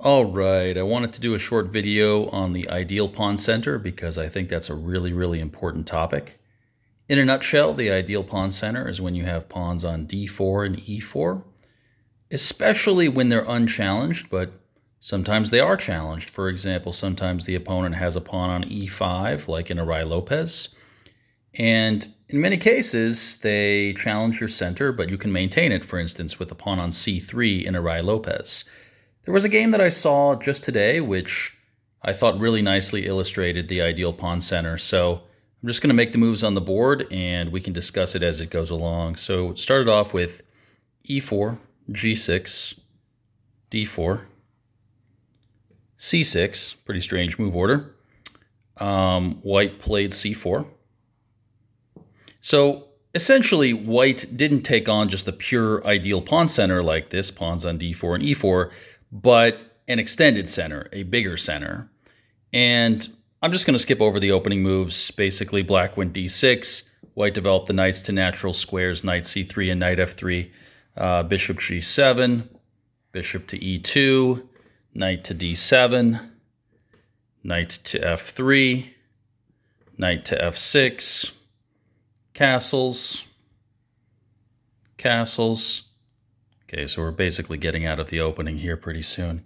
All right, I wanted to do a short video on the ideal pawn center because I think that's a really important topic. In a nutshell, the ideal pawn center is when you have pawns on d4 and e4, especially when they're unchallenged, but sometimes they are challenged. For example, sometimes the opponent has a pawn on e5, like in Arai Lopez, and in many cases, they challenge your center, but you can maintain it, for instance, with a pawn on c3 in Arai Lopez. There was a game that I saw just today, which I thought really nicely illustrated the ideal pawn center. So I'm just going to make the moves on the board, and we can discuss it as it goes along. So it started off with e4, g6, d4, c6, pretty strange move order. White played c4. So essentially, white didn't take on just the pure ideal pawn center like this, pawns on d4 and e4, but an extended center, a bigger center. And I'm just going to skip over the opening moves. Basically, black went d6, white developed the knights to natural squares, knight c3 and knight f3, bishop g7, bishop to e2, knight to d7, knight to f3, knight to f6, castles, castles. Okay, so we're basically getting out of the opening here pretty soon.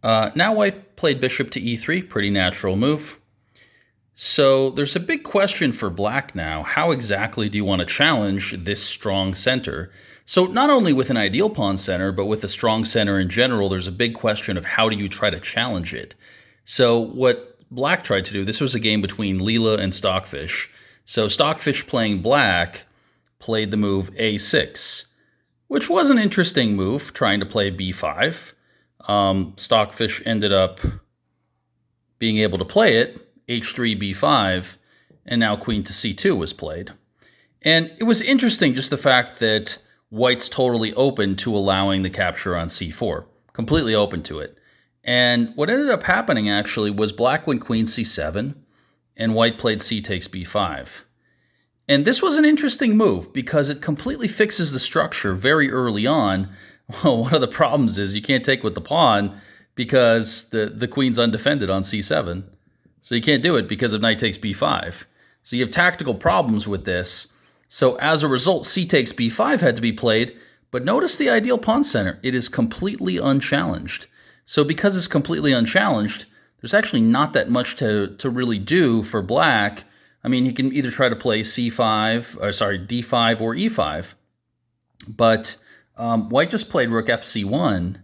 Now white played bishop to e3, pretty natural move. So there's a big question for black now. How exactly do you want to challenge this strong center? So not only with an ideal pawn center, but with a strong center in general, there's a big question of how do you try to challenge it? So what black tried to do, this was a game between Leela and Stockfish. So Stockfish playing black played the move a6, which was an interesting move, trying to play b5. Stockfish ended up being able to play it, h3, b5, and now queen to c2 was played. And it was interesting just the fact that white's totally open to allowing the capture on c4, completely open to it. And what ended up happening actually was black went queen c7, and white played c takes b5. And this was an interesting move because it completely fixes the structure very early on. Well, one of the problems is you can't take with the pawn because the queen's undefended on c7. So you can't do it because of knight takes b5. So you have tactical problems with this. So as a result, c takes b5 had to be played. But notice the ideal pawn center. It is completely unchallenged. So because it's completely unchallenged, there's actually not that much to really do for black. I mean, he can either try to play d5 or e5. But white just played rook fc1,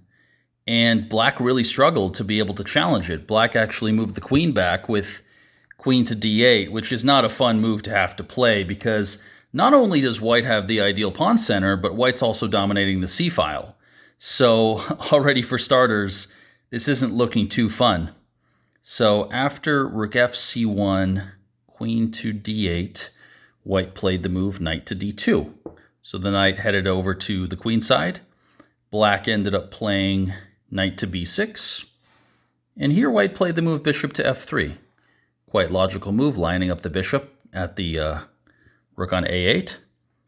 and black really struggled to be able to challenge it. Black actually moved the queen back with queen to d8, which is not a fun move to have to play because not only does white have the ideal pawn center, but white's also dominating the c-file. So already for starters, this isn't looking too fun. So after rook fc1, queen to d8, white played the move knight to d2. So the knight headed over to the queen side. Black ended up playing knight to b6. And here white played the move bishop to f3. Quite logical move, lining up the bishop at the rook on a8.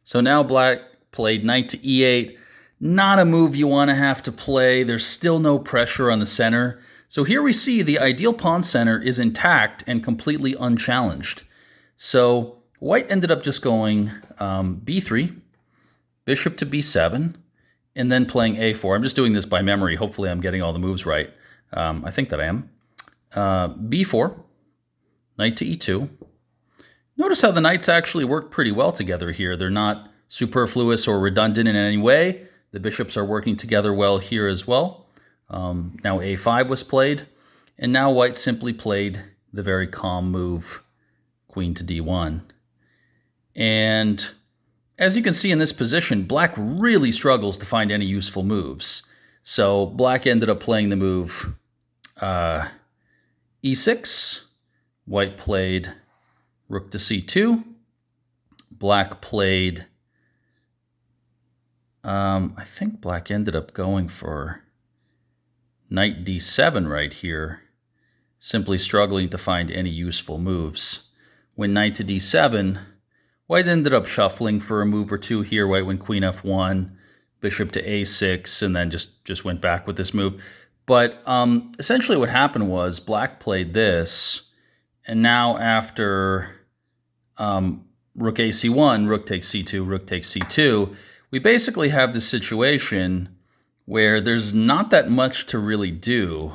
So now black played knight to e8. Not a move you want to have to play. There's still no pressure on the center. So here we see the ideal pawn center is intact and completely unchallenged. So white ended up just going b3, bishop to b7, and then playing a4. I'm just doing this by memory. Hopefully I'm getting all the moves right. I think that I am. b4, knight to e2. Notice how the knights actually work pretty well together here. They're not superfluous or redundant in any way. The bishops are working together well here as well. Now a5 was played, and now white simply played the very calm move, queen to d1. And as you can see in this position, black really struggles to find any useful moves. So black ended up playing the move e6. White played rook to c2. Black played, I think black ended up going for knight d7 right here, simply struggling to find any useful moves. When knight to d7, white ended up shuffling for a move or two here. White went queen f1, bishop to a6, and then just went back with this move. But essentially what happened was black played this, and now after rook ac1, rook takes c2, rook takes c2, we basically have this situation where there's not that much to really do.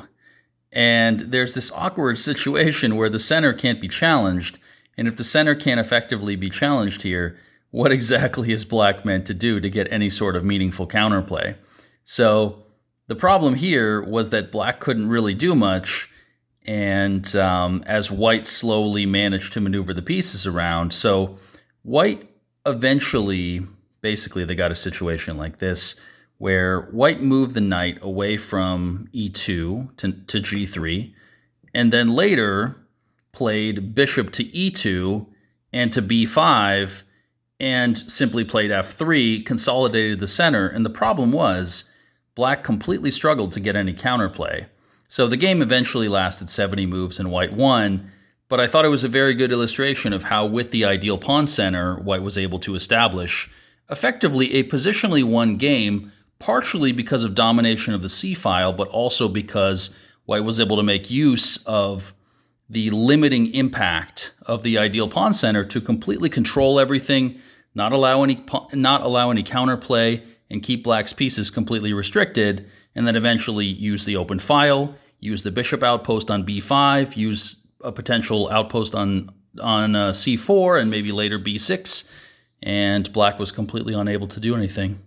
And there's this awkward situation where the center can't be challenged. And if the center can't effectively be challenged here, what exactly is black meant to do to get any sort of meaningful counterplay? So the problem here was that black couldn't really do much, and as white slowly managed to maneuver the pieces around. So white eventually, basically they got a situation like this, where white moved the knight away from e2 to g3, and then later played bishop to e2 and to b5, and simply played f3, consolidated the center. And the problem was black completely struggled to get any counterplay. So the game eventually lasted 70 moves and white won, but I thought it was a very good illustration of how with the ideal pawn center, white was able to establish effectively a positionally won game, partially because of domination of the c-file, but also because white was able to make use of the limiting impact of the ideal pawn center to completely control everything, not allow any counterplay, and keep black's pieces completely restricted, and then eventually use the open file, use the bishop outpost on b5, use a potential outpost on c4, and maybe later b6, and black was completely unable to do anything.